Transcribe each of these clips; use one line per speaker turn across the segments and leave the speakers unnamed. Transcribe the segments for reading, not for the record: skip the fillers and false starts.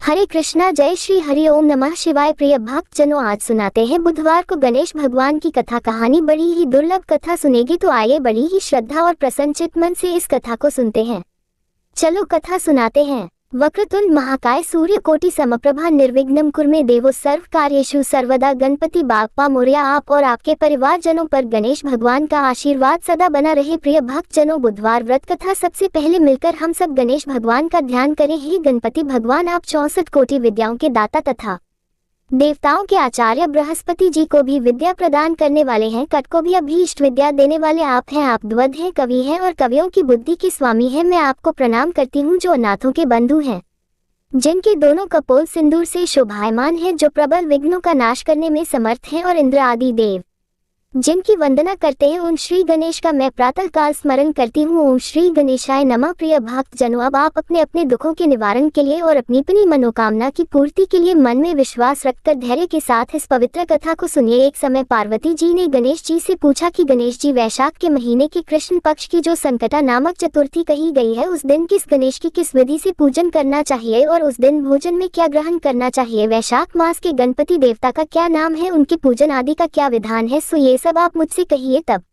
हरे कृष्णा, जय श्री हरि ओम नमः शिवाय। प्रिय भक्त जनों, आज सुनाते हैं बुधवार को गणेश भगवान की कथा। कहानी बड़ी ही दुर्लभ कथा सुनेगी तो आइए बड़ी ही श्रद्धा और प्रसन्नचित मन से इस कथा को सुनते हैं। चलो कथा सुनाते हैं। वक्रतुंड महाकाय सूर्यकोटि समप्रभा निर्विघ्नं कुरु मे देवो सर्व कार्येषु सर्वदा। गणपति बाप्पा मोरया, आप और आपके परिवार जनों पर गणेश भगवान का आशीर्वाद सदा बना रहे। प्रिय भक्त जनों, बुधवार व्रत कथा। सबसे पहले मिलकर हम सब गणेश भगवान का ध्यान करें। हे गणपति भगवान, आप 64 कोटि विद्याओं के दाता तथा देवताओं के आचार्य बृहस्पति जी को भी विद्या प्रदान करने वाले हैं। कट को भी अभीष्ट विद्या देने वाले आप हैं। आप द्वद हैं, कवि हैं और कवियों की बुद्धि के स्वामी हैं। मैं आपको प्रणाम करती हूँ जो अनाथों के बंधु हैं, जिनके दोनों कपोल सिंदूर से शोभायमान हैं, जो प्रबल विघ्नों का नाश करने में समर्थ हैं और इंद्र आदि देव जिनकी वंदना करते हैं, उन श्री गणेश का मैं प्रातः काल स्मरण करती हूँ। ओम श्री गणेशाय नमः। प्रिय भक्त जनों, अब आप अपने अपने दुखों के निवारण के लिए और अपनी अपनी मनोकामना की पूर्ति के लिए मन में विश्वास रखकर धैर्य के साथ इस पवित्र कथा को सुनिए। एक समय पार्वती जी ने गणेश जी से पूछा कि गणेश जी, वैशाख के महीने के कृष्ण पक्ष की जो संकटा नामक चतुर्थी कही गई है, उस दिन किस गणेश की किस विधि से पूजन करना चाहिए और उस दिन भोजन में क्या ग्रहण करना चाहिए? वैशाख मास के गणपति देवता का क्या नाम है? उनके पूजन आदि का क्या विधान है? सो ये सब आप मुझसे कहिए। तब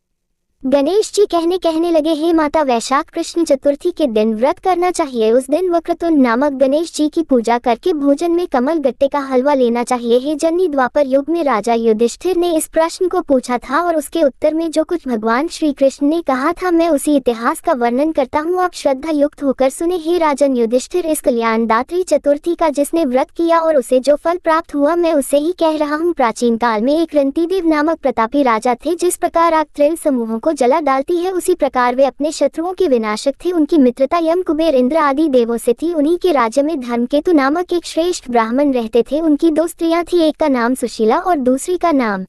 गणेश जी कहने लगे, हे माता, वैशाख कृष्ण चतुर्थी के दिन व्रत करना चाहिए। उस दिन वक्रतुंड नामक गणेश जी की पूजा करके भोजन में कमल गट्टे का हलवा लेना चाहिए। हे जननी, द्वापर युग में राजा युधिष्ठिर ने इस प्रश्न को पूछा था और उसके उत्तर में जो कुछ भगवान श्री कृष्ण ने कहा था, मैं उसी इतिहास का वर्णन करता हूँ। आप श्रद्धा युक्त होकर सुने। हे राजन युधिष्ठिर, इस कल्याणदात्री चतुर्थी का जिसने व्रत किया और उसे जो फल प्राप्त हुआ, मैं उसे ही कह रहा हूँ। प्राचीन काल में एक रंतिदेव नामक प्रतापी राजा थे। जिस प्रकार आग त्रिल समूहों को जला डालती है, उसी प्रकार वे अपने शत्रुओं के विनाशक थे। उनकी मित्रता यम, कुबेर, इंद्र आदि देवों से थी। उन्हीं के राज्य में धर्मकेतु नामक एक श्रेष्ठ ब्राह्मण रहते थे। उनकी दो स्त्रियां थी, एक का नाम सुशीला और दूसरी का नाम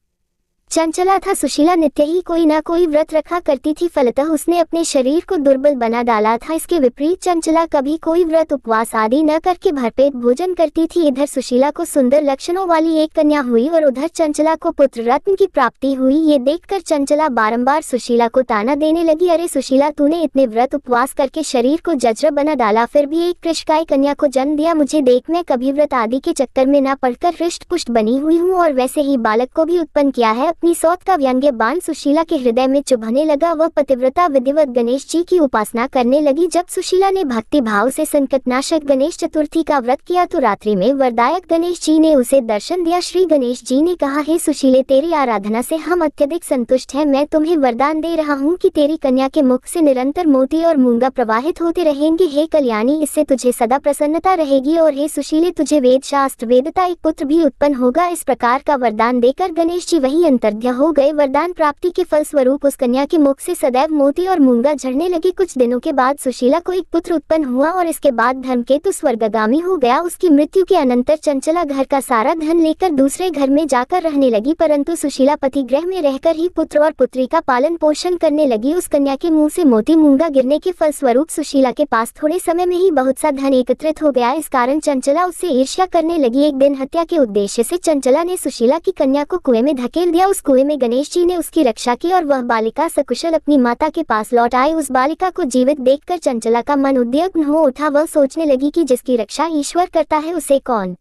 चंचला था। सुशीला नित्य ही कोई ना कोई व्रत रखा करती थी, फलतः उसने अपने शरीर को दुर्बल बना डाला था। इसके विपरीत चंचला कभी कोई व्रत उपवास आदि न करके भरपेट भोजन करती थी। इधर सुशीला को सुंदर लक्षणों वाली एक कन्या हुई और उधर चंचला को पुत्र रत्न की प्राप्ति हुई। ये देखकर चंचला बारंबार सुशीला को ताना देने लगी, अरे सुशीला, तूने इतने व्रत उपवास करके शरीर को जर्जर बना डाला, फिर भी एक कृषकाय कन्या को जन्म दिया। मुझे देख, मैं कभी व्रत आदि के चक्कर में न पड़कर हृष्ट पुष्ट बनी हुई हूँ और वैसे ही बालक को भी उत्पन्न किया है। अपनी सौत का व्यंग्य बाण सुशीला के हृदय में चुभने लगा। वह पतिव्रता विधिवत गणेश जी की उपासना करने लगी। जब सुशीला ने भक्ति भाव से संकटनाशक गणेश चतुर्थी का व्रत किया तो रात्रि में वरदायक गणेश जी ने उसे दर्शन दिया। श्री गणेश जी ने कहा, हे सुशीले, तेरी आराधना से हम अत्यधिक संतुष्ट हैं। मैं तुम्हें वरदान दे रहा हूँ कि तेरी कन्या के मुख से निरंतर मोती और मूंगा प्रवाहित होते रहेंगे। हे कल्याणी, इससे तुझे सदा प्रसन्नता रहेगी और हे सुशीले, तुझे वेद शास्त्र वेदता एक पुत्र भी उत्पन्न होगा। इस प्रकार का वरदान देकर गणेश जी वहीं अंतर्ध्य हो गए। वरदान प्राप्ति के फल स्वरूप उस कन्या के मुख से सदैव मोती और मूंगा झड़ने लगी। कुछ दिनों के बाद सुशीला को एक पुत्र उत्पन्न हुआ और इसके बाद धर्मकेतु स्वर्गगामी हो गया। उसकी मृत्यु के अनंतर चंचला घर का सारा धन लेकर दूसरे घर में जाकर रहने लगी, परंतु सुशीला पति गृह में रहकर ही पुत्र और पुत्री का पालन पोषण करने लगी। उस कन्या के मुंह से मोती मूंगा गिरने के फल स्वरूप सुशीला के पास थोड़े समय में ही बहुत सा धन एकत्रित हो गया। इस कारण चंचला उससे ईर्ष्या करने लगी। एक दिन हत्या के उद्देश्य से चंचला ने सुशीला की कन्या को कुएं में धकेल दिया। उस कुएं में गणेश जी ने उसकी रक्षा की और वह बालिका सकुशल अपनी माता के पास लौट आई। उस बालिका को जीवित देखकर चंचला का मन उद्विग्न हो उठा। वह सोचने लगी कि जिसकी रक्षा ईश्वर करता है, उसे कौन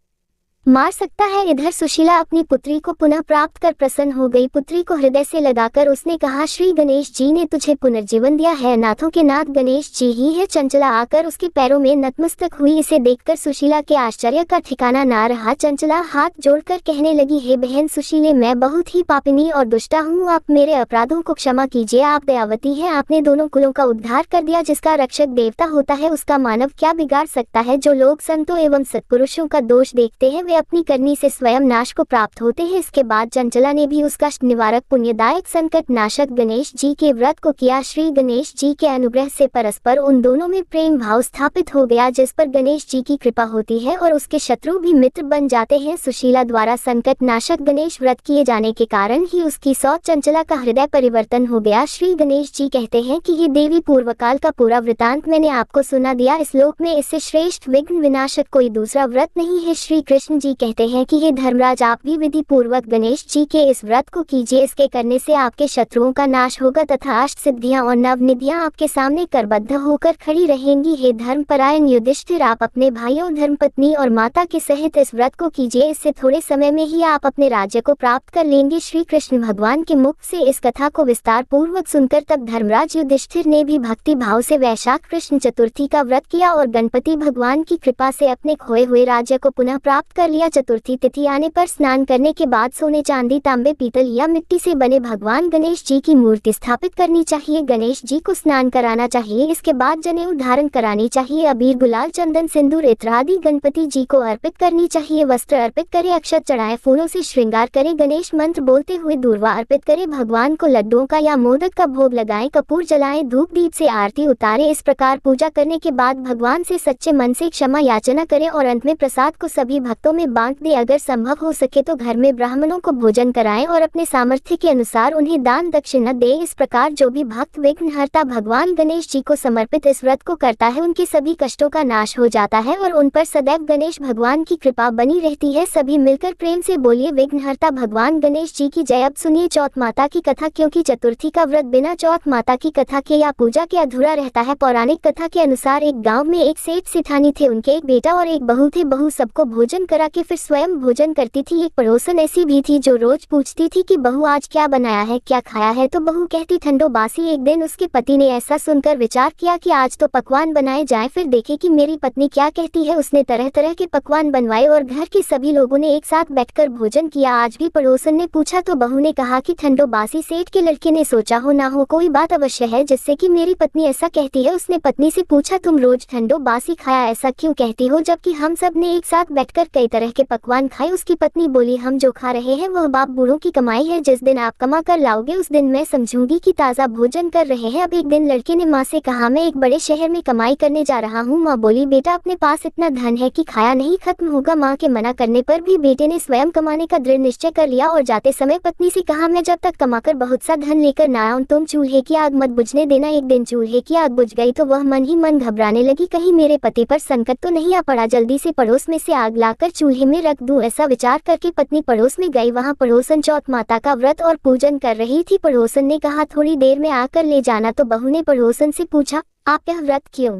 मार सकता है। इधर सुशीला अपनी पुत्री को पुनः प्राप्त कर प्रसन्न हो गई। पुत्री को हृदय से लगाकर उसने कहा, श्री गणेश जी ने तुझे पुनर्जीवन दिया है, नाथों के नाथ गणेश जी ही है। चंचला आकर उसके पैरों में नतमस्तक हुई। इसे देखकर सुशीला के आश्चर्य का ठिकाना ना रहा। चंचला हाथ जोड़कर कहने लगी, हे बहन सुशीले, मैं बहुत ही पापिनी और दुष्टा हूँ, आप मेरे अपराधों को क्षमा कीजिए। आप दयावती हैं, आपने दोनों कुलों का उद्धार कर दिया। जिसका रक्षक देवता होता है, उसका मानव क्या बिगाड़ सकता है? जो लोग संतों एवं सत्पुरुषों का दोष देखते हैं, वे अपनी करनी से स्वयं नाश को प्राप्त होते हैं। इसके बाद चंचला ने भी उस कष्ट निवारक पुण्यदायक संकट नाशक गणेश जी के व्रत को किया। श्री गणेश जी के अनुग्रह से परस्पर उन दोनों में प्रेम भाव स्थापित हो गया, जिस पर गणेश जी की कृपा होती है और उसके शत्रु भी मित्र बन जाते हैं। सुशीला द्वारा संकट नाशक गणेश व्रत किए जाने के कारण ही उसकी सौत चंचला का हृदय परिवर्तन हो गया। श्री गणेश जी कहते हैं कि ये देवी पूर्वकाल का पूरा वृतांत मैंने आपको सुना दिया। इस लोक में इससे श्रेष्ठ विघ्न विनाशक कोई दूसरा व्रत नहीं है। श्री कृष्ण जी कहते हैं कि हे धर्मराज, आप भी विधि पूर्वक गणेश जी के इस व्रत को कीजिए। इसके करने से आपके शत्रुओं का नाश होगा तथा अष्ट सिद्धियां और नवनिधियां आपके सामने करबद्ध होकर खड़ी रहेंगी। हे धर्मपरायण युधिष्ठिर, आप अपने भाइयों, धर्मपत्नी और माता के सहित इस व्रत को कीजिए। इससे थोड़े समय में ही आप अपने राज्य को प्राप्त कर लेंगे। श्री कृष्ण भगवान के मुख से इस कथा को विस्तार पूर्वक सुनकर तब धर्मराज युधिष्ठिर ने भी भक्ति भाव से वैशाख कृष्ण चतुर्थी का व्रत किया और गणपति भगवान की कृपा से अपने खोए हुए राज्य को पुनः प्राप्त कर लिया। चतुर्थी तिथि आने पर स्नान करने के बाद सोने, चांदी, तांबे, पीतल या मिट्टी से बने भगवान गणेश जी की मूर्ति स्थापित करनी चाहिए। गणेश जी को स्नान कराना चाहिए। इसके बाद जनेऊ धारण करानी चाहिए। अबीर, गुलाल, चंदन, सिंदूर इत्र आदि गणपति जी को अर्पित करनी चाहिए। वस्त्र अर्पित करे, अक्षत चढ़ाए, फूलों से श्रृंगार करे, गणेश मंत्र बोलते हुए दूर्वा अर्पित करे, भगवान को लड्डुओं का या मोदक का भोग लगाएं, कपूर जलाएं, धूप दीप से आरती उतारे। इस प्रकार पूजा करने के बाद भगवान से सच्चे मन से क्षमा याचना करें और अंत में प्रसाद को सभी भक्तों में बांट दें। अगर संभव हो सके तो घर में ब्राह्मणों को भोजन कराएं और अपने सामर्थ्य के अनुसार उन्हें दान दक्षिणा दें। इस प्रकार जो भी भक्त विघ्नहर्ता भगवान गणेश जी को समर्पित इस व्रत को करता है, उनके सभी कष्टों का नाश हो जाता है और उन पर सदैव गणेश भगवान की कृपा बनी रहती है। सभी मिलकर प्रेम से बोलिए, विघ्नहर्ता भगवान गणेश जी की जय। अब सुनिए चौथ माता की कथा, क्योंकि चतुर्थी का व्रत बिना चौथ माता की कथा के या पूजा के अधूरा रहता है। पौराणिक कथा के अनुसार एक गांव में एक सेठ सेठानी थे। उनके एक बेटा और एक बहू थे। बहू सबको भोजन करा के फिर स्वयं भोजन करती थी। एक पड़ोसन ऐसी भी थी जो रोज पूछती थी कि बहू आज क्या बनाया है, क्या खाया है, तो बहू कहती ठंडो बासी। एक दिन उसके पति ने ऐसा सुनकर विचार किया कि आज तो पकवान बनाए जाएं, फिर देखे कि मेरी पत्नी क्या कहती है। उसने तरह तरह के पकवान बनवाए और घर के सभी लोगों ने एक साथ बैठकर भोजन किया। आज भी पड़ोसन ने पूछा तो बहू ने कहा कि ठंडो बासी, सेठ के लड़के ने सोचा हो ना हो कोई बात अवश्य है जिससे कि मेरी पत्नी ऐसा कहती है। उसने पत्नी से पूछा, तुम रोज ठंडो बासी खाया ऐसा क्यों कहती हो, जबकि हम सब ने एक साथ बैठकर कई तरह के पकवान खाए। उसकी पत्नी बोली, हम जो खा रहे हैं वह बाप बूढ़ों की कमाई है। जिस दिन आप कमा कर लाओगे उस दिन मैं समझूंगी कि ताज़ा भोजन कर रहे हैं। अब एक दिन लड़के ने माँ से कहा, मैं एक बड़े शहर में कमाई करने जा रहा हूँ। माँ बोली, बेटा अपने पास इतना धन है कि खाया नहीं खत्म होगा। माँ के मना करने पर भी बेटे ने स्वयं कमाने का दृढ़ निश्चय कर लिया और जाते समय पत्नी से कहा, मैं जब तक कमाकर बहुत सा धन लेकर ना आऊं तुम चूल्हे की आग मत बुझने देना। एक दिन चूल्हे की आग बुझ गई तो वह मन ही मन घबराने लगी, कहीं मेरे पति पर संकट तो नहीं आ पड़ा। जल्दी से पड़ोस में से आग लाकर चूल्हे में रख दूं, ऐसा विचार करके पत्नी पड़ोस में गई। वहां पड़ोसन चौथ माता का व्रत और पूजन कर रही थी। पड़ोसन ने कहा, थोड़ी देर में आकर ले जाना। तो बहू ने पड़ोसन से पूछा, आप यह व्रत क्यों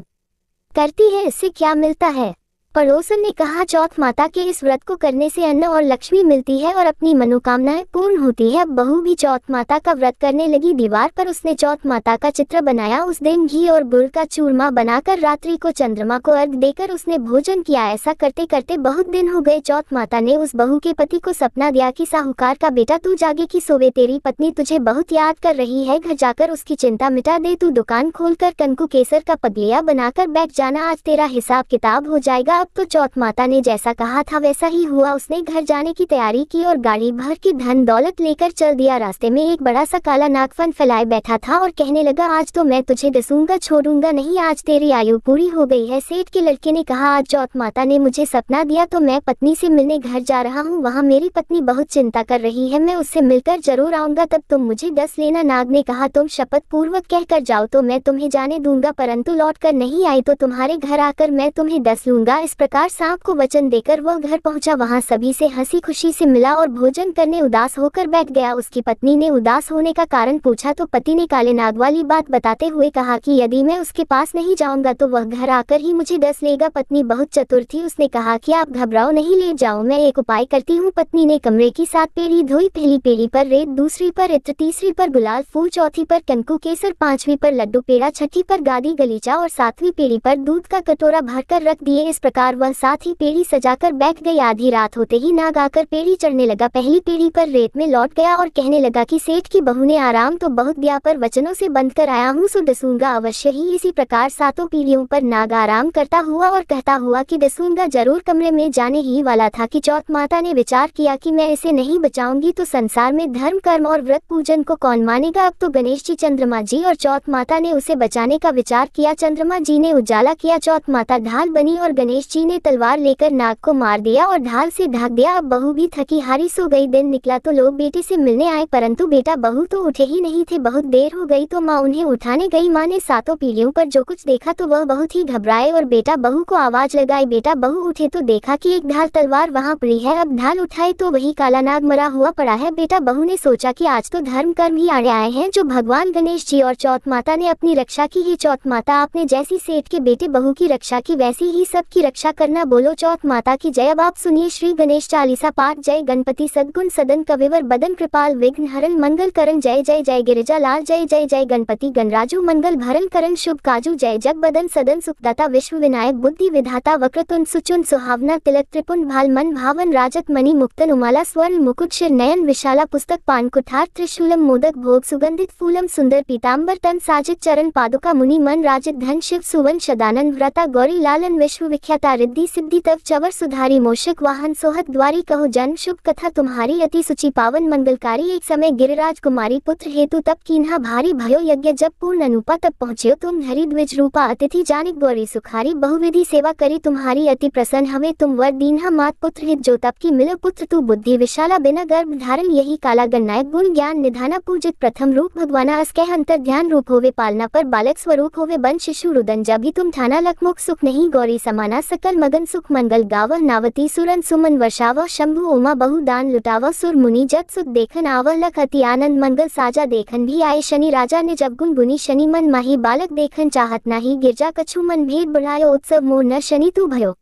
करती है, इससे क्या मिलता है? पड़ोसन ने कहा, चौथ माता के इस व्रत को करने से अन्न और लक्ष्मी मिलती है और अपनी मनोकामनाएं पूर्ण होती है। अब बहू भी चौथ माता का व्रत करने लगी। दीवार पर उसने चौथ माता का चित्र बनाया। उस दिन घी और गुड़ का चूरमा बनाकर रात्रि को चंद्रमा को अर्घ देकर उसने भोजन किया। ऐसा करते करते बहुत दिन हो गए। चौथ माता ने उस बहू के पति को सपना दिया कि साहूकार का बेटा तू जागे कि सोवे, तेरी पत्नी तुझे बहुत याद कर रही है। घर जाकर उसकी चिंता मिटा दे। तू दुकान खोलकर कंकु केसर का पगलिया बनाकर बैठ जाना, आज तेरा हिसाब किताब हो जाएगा। तो चौथ माता ने जैसा कहा था वैसा ही हुआ। उसने घर जाने की तैयारी की और गाड़ी भर की धन दौलत लेकर चल दिया। रास्ते में एक बड़ा सा काला नागफन फैलाए बैठा था और कहने लगा, आज तो मैं तुझे डसूंगा, छोड़ूंगा नहीं, आज तेरी आयु पूरी हो गई है। सेठ के लड़के ने कहा, आज चौथ माता ने मुझे सपना दिया तो मैं पत्नी से मिलने घर जा रहा हूँ। वहाँ मेरी पत्नी बहुत चिंता कर रही है, मैं उससे मिलकर जरूर आऊंगा, तब तुम मुझे डस लेना। नाग ने कहा, तुम शपथ पूर्वक कहकर जाओ तो मैं तुम्हें जाने दूंगा, परंतु लौट कर नहीं आई तो तुम्हारे घर आकर मैं तुम्हें डस लूंगा। इस प्रकार सांप को वचन देकर वह घर पहुंचा। वहां सभी से हंसी खुशी से मिला और भोजन करने उदास होकर बैठ गया। उसकी पत्नी ने उदास होने का कारण पूछा तो पति ने काले नाग वाली बात बताते हुए कहा कि यदि मैं उसके पास नहीं जाऊंगा तो वह घर आकर ही मुझे डस लेगा। पत्नी बहुत चतुर थी, उसने कहा कि आप घबराओ नहीं, ले जाओ, मैं एक उपाय करती हूँ। पत्नी ने कमरे की 7 पेड़ी धोई। पहली पेड़ी पर रेत, दूसरी पर इत्र, तीसरी पर गुलाल फूल, चौथी पर कंकु केसर, 5वीं पर लड्डू पेड़ा, 6ठी पर गादी गलीचा और 7वीं पेड़ी पर दूध का कटोरा भरकर रख दिए। इस प्रकार वह 7 ही पेड़ी सजाकर बैठ गई। आधी रात होते ही नाग आकर पेड़ी चढ़ने लगा। पहली पेड़ी पर रेत में लौट गया और कहने लगा कि सेठ की बहू ने आराम तो बहुत दिया पर वचनों से बंद कर आया हूँ, सो डसूंगा अवश्य ही। इसी प्रकार 7 पीढ़ियों पर नाग आराम करता हुआ और कहता हुआ कि डसूंगा जरूर कमरे में जाने ही वाला था कि चौथ माता ने विचार किया कि मैं इसे नहीं बचाऊंगी तो संसार में धर्म कर्म और व्रत पूजन को कौन मानेगा। अब तो गणेश जी, चंद्रमा जी और चौथ माता ने उसे बचाने का विचार किया। चंद्रमा जी ने उजाला किया, चौथ माता ढाल बनी और गणेश गणेश जी ने तलवार लेकर नाग को मार दिया और ढाल से ढक दिया। अब बहू भी थकी हारी सो गई। दिन निकला तो लोग बेटे से मिलने आए, परंतु बेटा बहू तो उठे ही नहीं थे। बहुत देर हो गई तो माँ उन्हें उठाने गई। माँ ने सातों पीढ़ियों पर जो कुछ देखा तो वह बहुत ही घबराए और बेटा बहू को आवाज लगाई। बेटा बहू उठे तो देखा कि एक ढाल तलवार वहाँ पड़ी है। अब ढाल उठाई तो वही काला नाग मरा हुआ पड़ा है। बेटा बहू ने सोचा कि आज तो धर्म कर्म ही आड़े आए हैं, जो भगवान गणेश जी और चौथ माता ने अपनी रक्षा की। ही चौथ माता, आपने जैसी सेठ के बेटे बहू की रक्षा की वैसी ही सबकी रक्षा करना। बोलो चौथ माता की जय। अब आप सुनिए श्री गणेश चालीसा पाठ। जय गणपति सद्गुण सदन कविवर बदन कृपाल विघ्न हरण मंगल करण। जय जय जय गिरिजा लाल। जय जय जय गणपति गणराजू मंगल भरण करण शुभ काजू। जय जग बदन सदन सुखदाता विश्व विनायक बुद्धि विधाता वक्रतुंड सुचुन सुहावना तिलक त्रिपुंड भाल मन भावन राजत मणि मुक्तन उमाला स्वर्ण मुकुट शिर नयन विशाला पुस्तक पान कुठार त्रिशूलम मोदक भोग सुगंधित फूलम सुंदर पीताम्बर तन साजित चरण पादुका मुनि मन राजित धन शिव सुवन शदानंद व्रता गौरी लालन विश्व विख्याता रिद्धि सिद्धि तव चवर सुधारी मोषक वाहन सोहत द्वारी कहो जन्म शुभ कथा तुम्हारी अति सुचि पावन मंगलकारी। एक समय गिरिराज कुमारी पुत्र हेतु तप कीन्हा भारी भयो यज्ञ जब पूर्ण अनुपा तब पहुँच्यो तुम हरि द्विज रूपा अतिथि जानिक गौरी सुखारी। बहुविधि सेवा करी तुम्हारी अति प्रसन्न हमें तुम वर दीन्हा मात पुत्र हित जो तप की मिलो पुत्र तू बुद्धि विशाला बिना गर्भ धारण। यही काला गणनायक गुण ज्ञान निधाना पूजित प्रथम रूप भगवाना अस्कह अंतर ध्यान रूप होवे पालना पर बालक स्वरूप होवे बन शिशु रुदन जभी तुम ठाना लखमुख सुख नहीं गौरी समाना सकल मगन सुख मंगल गावह नावती सुरन सुमन वर्षावह शंभु उमा बहु दान लुटावह सुर मुनि जत सुख देखन आवह लख अति आनंद मंगल साजा देखन भी आए शनि राजा ने जब गुण गुनी शनि मन माही बालक देखन चाहत नाही गिरजा कछु मन भेद बढ़ायो उत्सव मोर न शनि तू भयो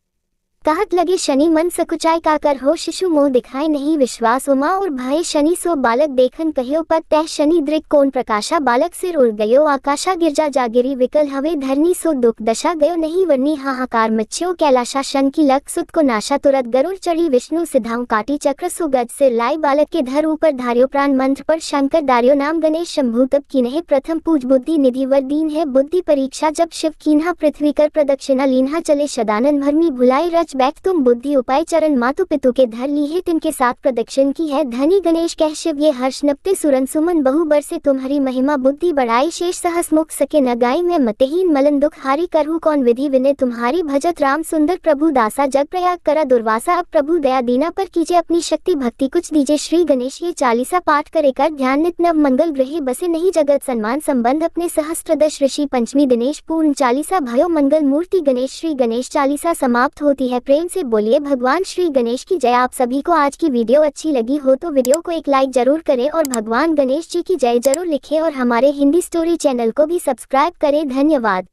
कहत लगे शनि मन सकुचाय का कर हो शिशु मोह दिखाए नहीं विश्वास उमा और भय शनि सो बालक देखन कहियो पद तह शनि दृक कौन प्रकाशा बालक सिर उड़ गयो आकाशा गिरजा जागिरी विकल हवे धरनी सो दुख दशा गयो नहीं वर्णी हाहाकार मच्छ्यो कैलाशा शन की लक सुत को नाशा तुरत गरुड़ चढ़ी विष्णु सिद्धाऊ काटी चक्र सुगज सिर लाई बालक के धर ऊपर धारियो प्राण मंत्र पर शंकर दारियो नाम गणेश शंभु तब कीन्हे प्रथम पूज बुद्धि निधि वर दीन है बुद्धि परीक्षा जब शिव कीन्हा पृथ्वी कर प्रदक्षिणा लीन्हा चले शदानंद भरमी भुलाई रच बैठ तुम बुद्धि उपाय चरण मातु पितु के धर ली है तिनके साथ प्रदक्षिण की है धनी गणेश कह शिव ये हर्ष नपते सुरन सुमन बहु बर से तुम्हारी महिमा बुद्धि बढ़ाई शेष सहस मुख सके न गाई मैं मतहीन मलन दुख हारी करहु कौन विधि विनय तुम्हारी भजत राम सुंदर प्रभु दासा जग प्रयाग करा दुर्वासा अब प्रभु दया दीना पर कीजिए अपनी शक्ति भक्ति कुछ दीजिए श्री गणेश ये चालीसा पाठ करे कर ध्यान नित नव मंगल ग्रहे बसे नहीं जगत सन्मान संबंध अपने सहस्त्रदश ऋषि पंचमी दिनेश पूर्ण चालीसा भयो मंगल मूर्ति गणेश श्री गणेश चालीसा समाप्त होती है। प्रेम से बोलिए भगवान श्री गणेश की जय। आप सभी को आज की वीडियो अच्छी लगी हो तो वीडियो को एक लाइक जरूर करें और भगवान गणेश जी की जय जरूर लिखें और हमारे हिंदी स्टोरी चैनल को भी सब्सक्राइब करें। धन्यवाद।